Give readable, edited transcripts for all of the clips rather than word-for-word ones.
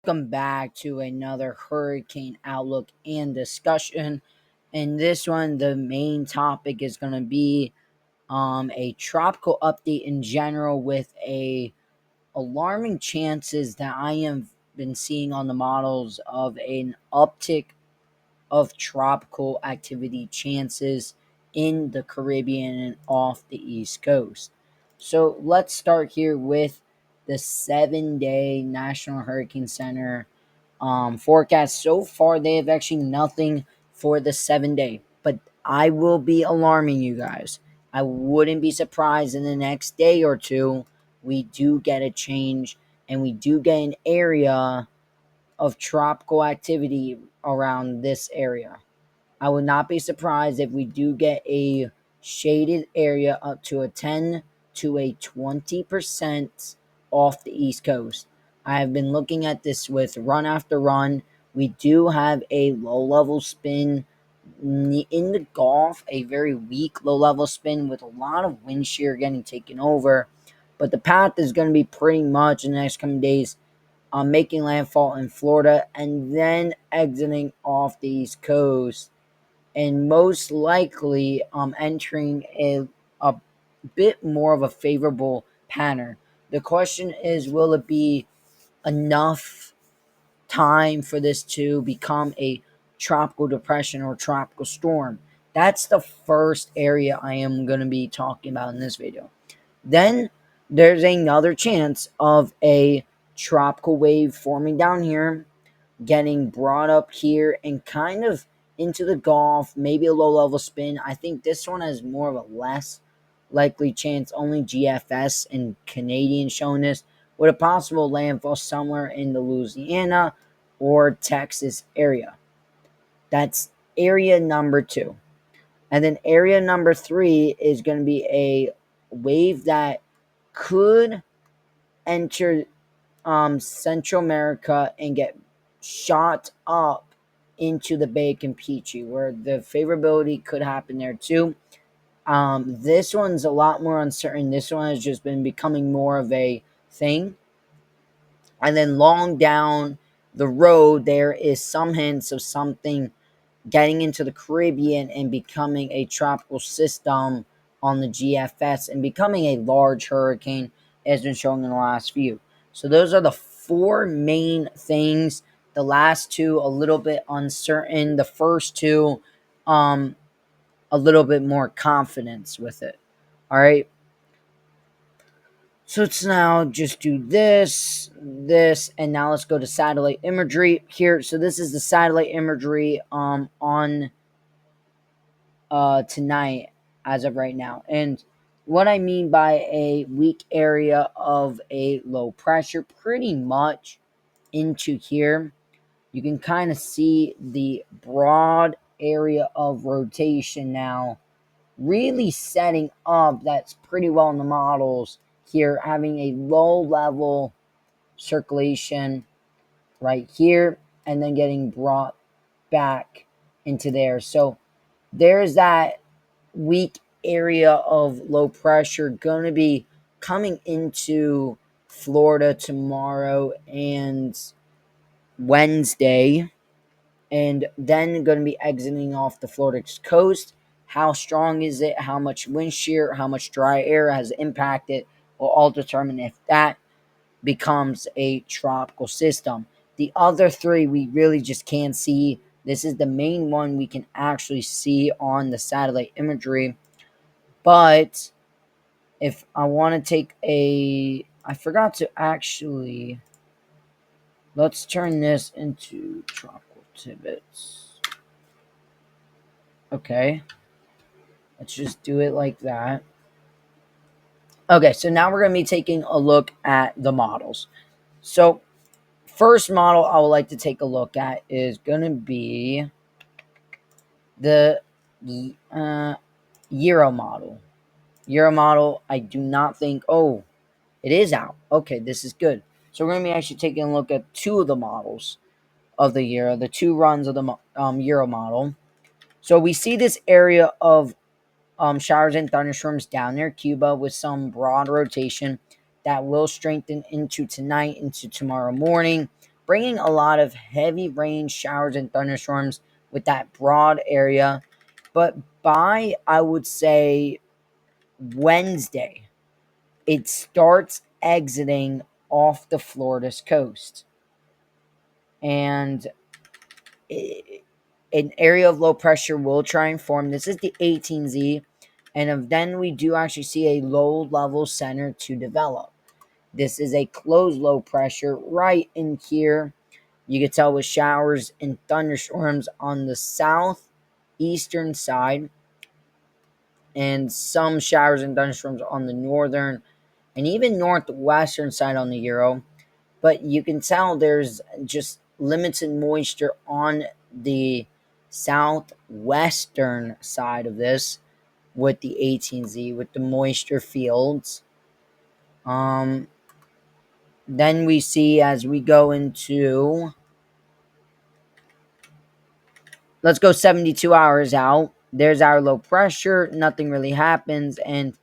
Welcome back to another hurricane outlook and discussion. In this one, the main topic is going to be a tropical update in general with a alarming chances that I have been seeing on the models of an uptick of tropical activity chances in the Caribbean and off the East Coast. So let's start here with the 7-day National Hurricane Center forecast. So far, they have actually nothing for the 7-day, but I will be alarming you guys. I wouldn't be surprised in the next day or two we do get a change and we do get an area of tropical activity around this area. I would not be surprised if we do get a shaded area up to a 10 to a 20% off the East Coast. I have been looking at this with run after run. We do have a low level spin in the Gulf, a very weak low level spin with a lot of wind shear getting taken over. But the path is going to be pretty much in the next coming days making landfall in Florida and then exiting off the East Coast and most likely entering a bit more of a favorable pattern. The question is, will it be enough time for this to become a tropical depression or tropical storm? That's the first area I am going to be talking about in this video. Then there's another chance of a tropical wave forming down here, getting brought up here and kind of into the Gulf, maybe a low level spin. I think this one has more of a less likely chance, only GFS and Canadian showing this, with a possible landfall somewhere in the Louisiana or Texas area. That's area number 2. And then area number 3 is going to be a wave that could enter Central America and get shot up into the Bay of Campeche, where the favorability could happen there too. This one's a lot more uncertain. This one has just been becoming more of a thing. And then long down the road, there is some hints of something getting into the Caribbean and becoming a tropical system on the GFS and becoming a large hurricane, as been shown in the last few. So those are the 4 main things. The last 2 a little bit uncertain. The first 2, a little bit more confidence with it. All right. So let's now just do this, and now let's go to satellite imagery here. So this is the satellite imagery on tonight as of right now. And what I mean by a weak area of a low pressure, pretty much into here, you can kind of see the broad area of rotation now really setting up. That's pretty well in the models here, having a low level circulation right here and then getting brought back into there. So there's that weak area of low pressure going to be coming into Florida tomorrow and Wednesday, and then going to be exiting off the Florida coast. How strong is it? How much wind shear? How much dry air has impacted? Will all determine if that becomes a tropical system. The other 3 we really just can't see. This is the main one we can actually see on the satellite imagery. But if I want to take I forgot to actually, let's turn this into tropical tidbits. Okay, let's just do it like that. Okay, so now we're going to be taking a look at the models. So first model I would like to take a look at is going to be the Euro model. Euro model, I do not think, oh, it is out. Okay, this is good. So we're going to be actually taking a look at 2 of the models of the Euro, the 2 runs of the Euro model. So we see this area of showers and thunderstorms down near Cuba with some broad rotation that will strengthen into tonight, into tomorrow morning. bringing a lot of heavy rain, showers, and thunderstorms with that broad area. But by, I would say, Wednesday, it starts exiting off the Florida's coast. And an area of low pressure will try and form. This is the 18Z. And then we do actually see a low level center to develop. This is a closed low pressure right in here. You can tell with showers and thunderstorms on the southeastern side, and some showers and thunderstorms on the northern and even northwestern side on the Euro. But you can tell there's just limited moisture on the southwestern side of this with the 18Z, with the moisture fields. Um, then we see as we go into, let's go 72 hours out. There's our low pressure. Nothing really happens. And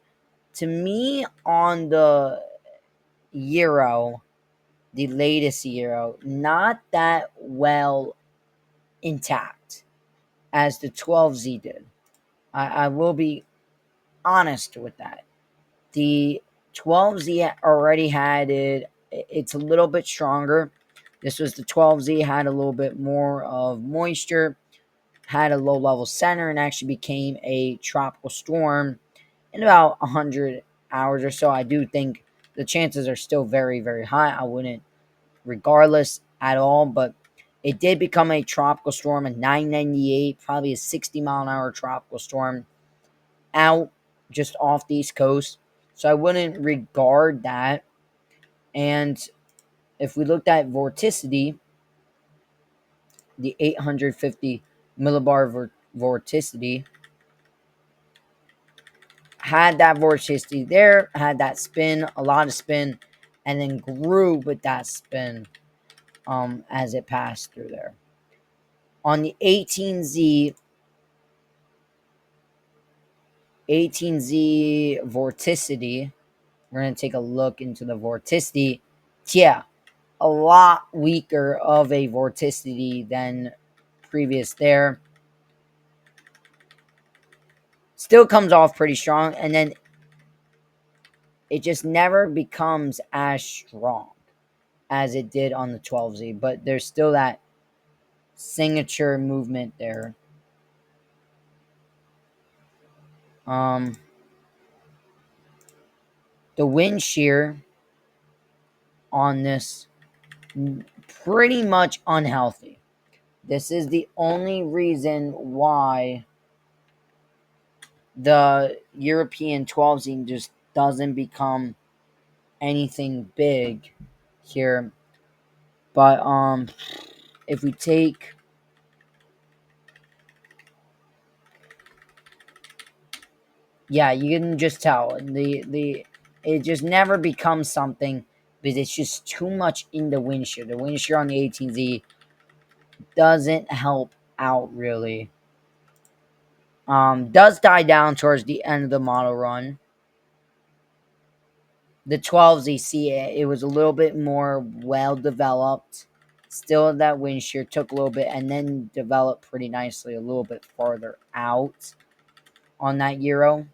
to me, on the Euro, the latest Euro, not that well intact as the 12Z did. I will be honest with that. The 12Z already had it. It's a little bit stronger. This was the 12Z, had a little bit more of moisture, had a low level center, and actually became a tropical storm in about 100 hours or so. I do think the chances are still very, very high. I wouldn't, regardless at all, but it did become a tropical storm in 998, probably a 60-mile-an-hour tropical storm out just off the East Coast. So I wouldn't regard that. And if we looked at vorticity, the 850 millibar vorticity, had that vorticity there, had that spin, a lot of spin, and then grew with that spin as it passed through there. On the 18Z vorticity, we're going to take a look into the vorticity. Yeah, a lot weaker of a vorticity than previous there. Still comes off pretty strong, and then it just never becomes as strong as it did on the 12Z, but there's still that signature movement there. The wind shear on this, pretty much unhealthy. This is the only reason why the European 12Z just doesn't become anything big here. But if we take, yeah, you can just tell the it just never becomes something because it's just too much in the wind shear. The wind shear on the 18Z doesn't help out really. Does die down towards the end of the model run. The 12Z, it was a little bit more well developed. Still, that wind shear took a little bit and then developed pretty nicely a little bit farther out on that Euro.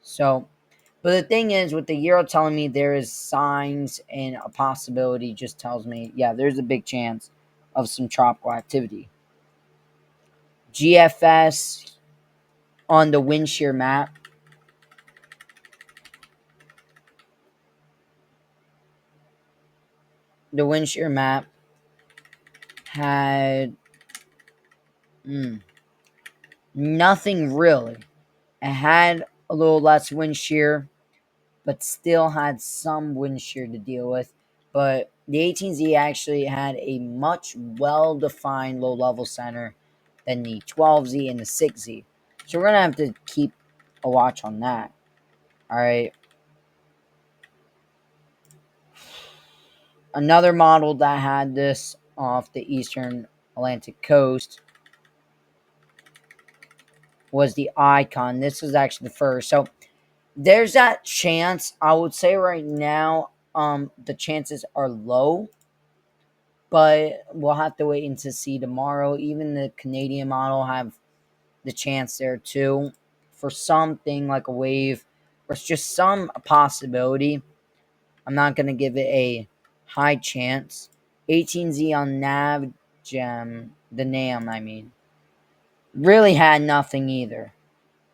So, but the thing is, with the Euro telling me there is signs and a possibility, just tells me, yeah, there's a big chance of some tropical activity. GFS on the wind shear map. The wind shear map had nothing really. It had a little less wind shear, but still had some wind shear to deal with. But the 18Z actually had a much well-defined low-level center than the 12Z and the 6Z. So we're going to have to keep a watch on that. All right. Another model that had this off the eastern Atlantic coast was the Icon. This was actually the first. So there's that chance. I would say right now, the chances are low but we'll have to wait and to see tomorrow. Even the Canadian model have the chance there too for something like a wave or it's just some possibility. I'm not going to give it a high chance. 18Z on Nav Gem, the NAM, I mean, really had nothing either.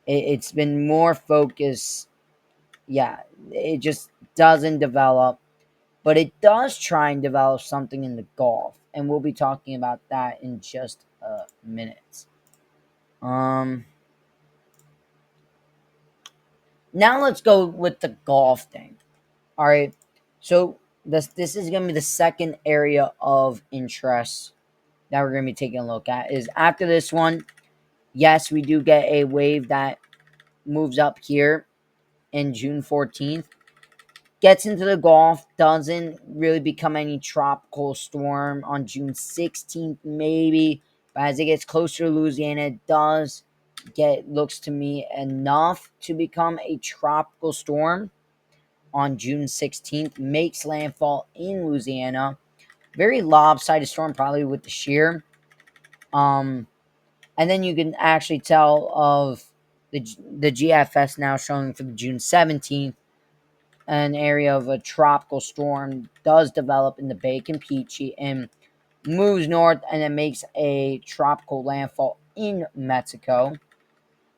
It's been more focused. Yeah, it just doesn't develop, but it does try and develop something in the golf, and we'll be talking about that in just a minute. Um, Now let's go with the golf thing. All right, so this is gonna be the second area of interest that we're gonna be taking a look at. Is after this one, yes, we do get a wave that moves up here in June 14th. Gets into the Gulf, doesn't really become any tropical storm on June 16th, maybe. But as it gets closer to Louisiana, it does looks to me, enough to become a tropical storm on June 16th. Makes landfall in Louisiana. Very lopsided storm, probably with the shear. Um, and then you can actually tell of the GFS now showing for the June 17th. An area of a tropical storm does develop in the Bay Campeche and moves north and then makes a tropical landfall in Mexico.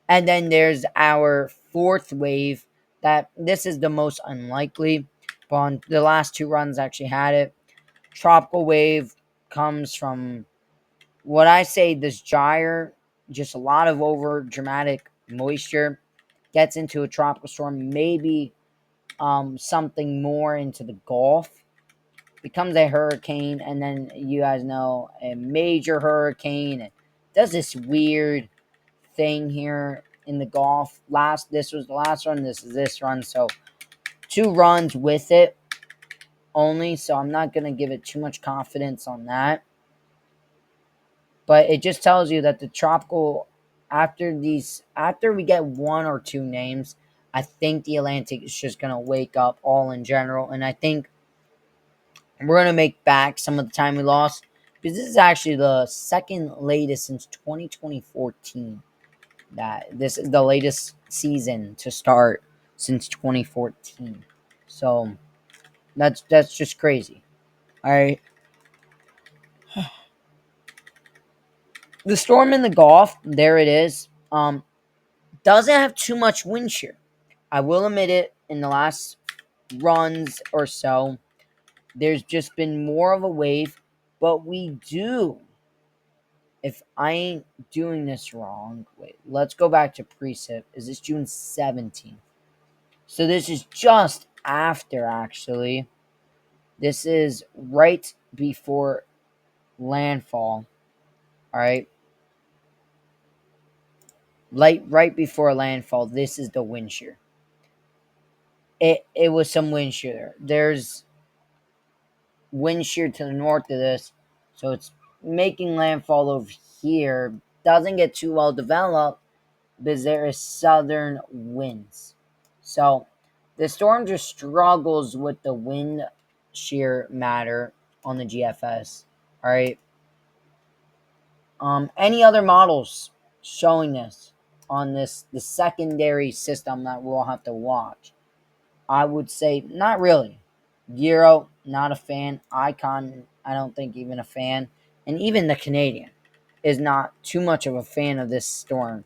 And then there's our fourth wave that this is the most unlikely, but on the last two runs actually had it. Tropical wave comes from what I say this gyre, just a lot of over dramatic moisture, gets into a tropical storm, maybe something more into the Gulf, becomes a hurricane, and then you guys know a major hurricane. It does this weird thing here in the Gulf. This was the last run. This is this run. So 2 runs with it only. So I'm not gonna give it too much confidence on that. But it just tells you that the tropical after we get 1 or 2 names, I think the Atlantic is just gonna wake up all in general, and I think we're going to make back some of the time we lost because this is actually the second latest since 2014. That this is the latest season to start since 2014. So that's just crazy. All right. The storm in the Gulf, there it is. Doesn't have too much wind shear. I will admit it, in the last runs or so, there's just been more of a wave, but we do, if I ain't doing this wrong, wait, let's go back to precip. Is this June 17th? So this is just after, actually. This is right before landfall. All right. Right before landfall. This is the wind shear. It was some wind shear. There's wind shear to the north of this. So it's making landfall over here. Doesn't get too well developed because there is southern winds. So the storm just struggles with the wind shear matter on the GFS. All right. Any other models showing this on the secondary system that we'll have to watch? I would say not really. Euro, not a fan. Icon, I don't think even a fan. And even the Canadian is not too much of a fan of this storm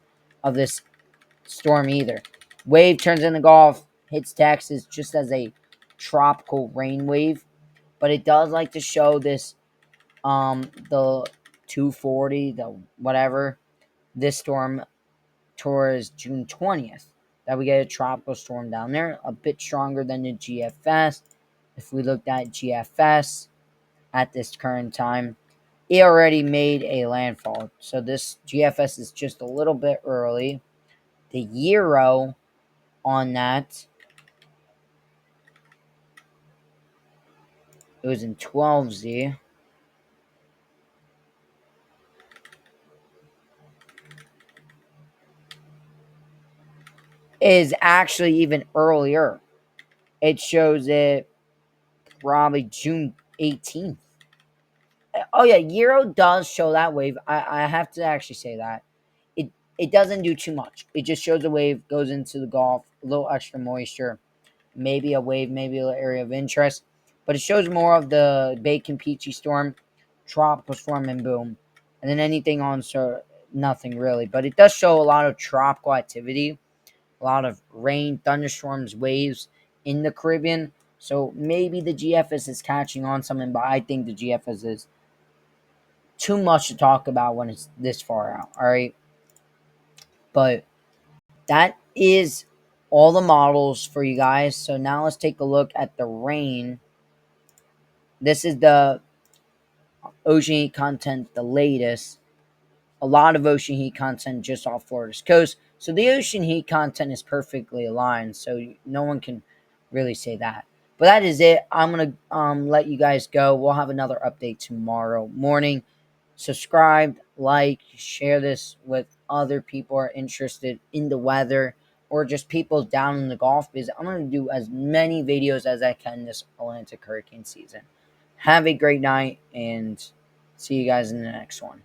either. Wave turns in the Gulf, hits Texas just as a tropical rain wave, but it does like to show this the 240, the whatever, this storm towards June 20th. That we get a tropical storm down there, a bit stronger than the GFS. If we looked at GFS at this current time, it already made a landfall. So this GFS is just a little bit early. The Euro on that, it was in 12Z, is actually even earlier. It shows it probably June 18th. Oh yeah, Euro does show that wave. I have to actually say that. It doesn't do too much. It just shows a wave, goes into the Gulf, a little extra moisture, maybe a wave, maybe an area of interest. But it shows more of the Bacon Peachy storm, tropical storm, and boom. And then anything on, so nothing really. But it does show a lot of tropical activity, a lot of rain, thunderstorms, waves in the Caribbean. So maybe the GFS is catching on something, but I think the GFS is too much to talk about when it's this far out. All right. But that is all the models for you guys. So now let's take a look at the rain. This is the ocean heat content, the latest. A lot of ocean heat content just off Florida's coast. So the ocean heat content is perfectly aligned. So no one can really say that. But that is it. I'm gonna let you guys go. We'll have another update tomorrow morning. Subscribe, like, share this with other people who are interested in the weather or just people down in the Gulf, because I'm going to do as many videos as I can this Atlantic hurricane season. Have a great night and see you guys in the next one.